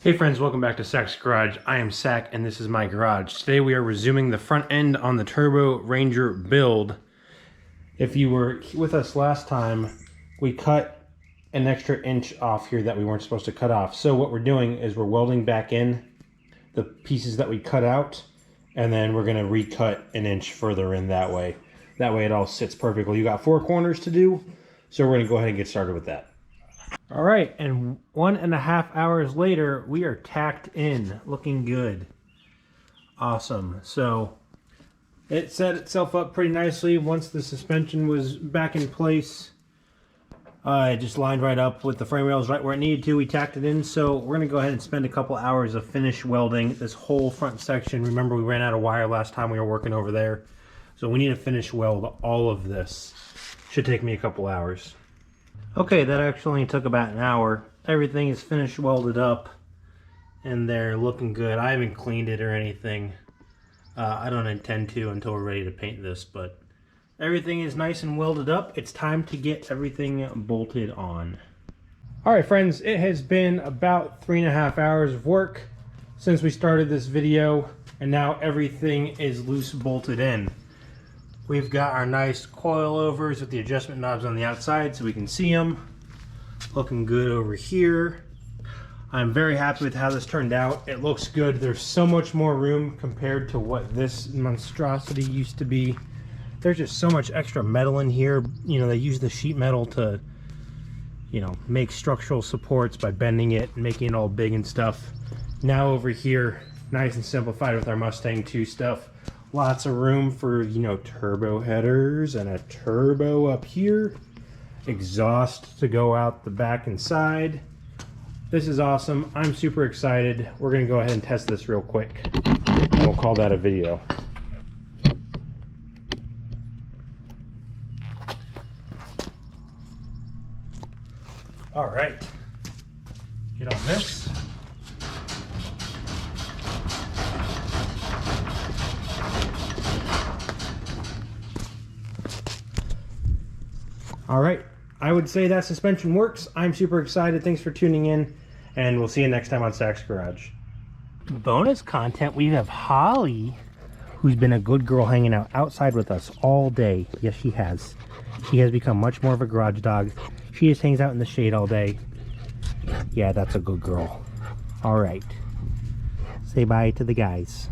Hey friends, welcome back to Sack's Garage. I am Sack and this is my garage. Today we are resuming the front end on the Turbo Ranger build. If you were with us last time, we cut an extra inch off here that we weren't supposed to cut off. So what we're doing is we're welding back in the pieces that we cut out, and then we're gonna recut an inch further in that way. That way it all sits perfectly. You got 4 corners to do, so we're gonna go ahead and get started with that. All right, and 1.5 hours later, we are tacked in, looking good. Awesome. So it set itself up pretty nicely once the suspension was back in place. It just lined right up with the frame rails right where it needed to. We tacked it in, so we're gonna go ahead and spend a couple hours of finish welding this whole front section. Remember, we ran out of wire last time we were working over there, so we need to finish weld all of this. Should take me a couple hours. Okay, that actually took about an hour. Everything is finished welded up and they're looking good. I haven't cleaned it or anything. I don't intend to until we're ready to paint this, but everything is nice and welded up. It's time to get everything bolted on. All right, friends, it has been about 3.5 hours of work since we started this video, and now everything is loose bolted in. We've got our nice coilovers with the adjustment knobs on the outside so we can see them. Looking good over here. I'm very happy with how this turned out. It looks good. There's so much more room compared to what this monstrosity used to be. There's just so much extra metal in here. You know, they use the sheet metal to, you know, make structural supports by bending it and making it all big and stuff. Now over here, nice and simplified with our Mustang 2 stuff. Lots of room for, you know, turbo headers and a turbo up here. Exhaust to go out the back and side. This is awesome. I'm super excited. We're going to go ahead and test this real quick, and we'll call that a video. All right. Get on this. All right, I would say that suspension works. I'm super excited. Thanks for tuning in, and we'll see you next time on Sack's Garage. Bonus content, we have Holly, who's been a good girl hanging out outside with us all day. Yes, she has. She has become much more of a garage dog. She just hangs out in the shade all day. Yeah, that's a good girl. All right. Say bye to the guys.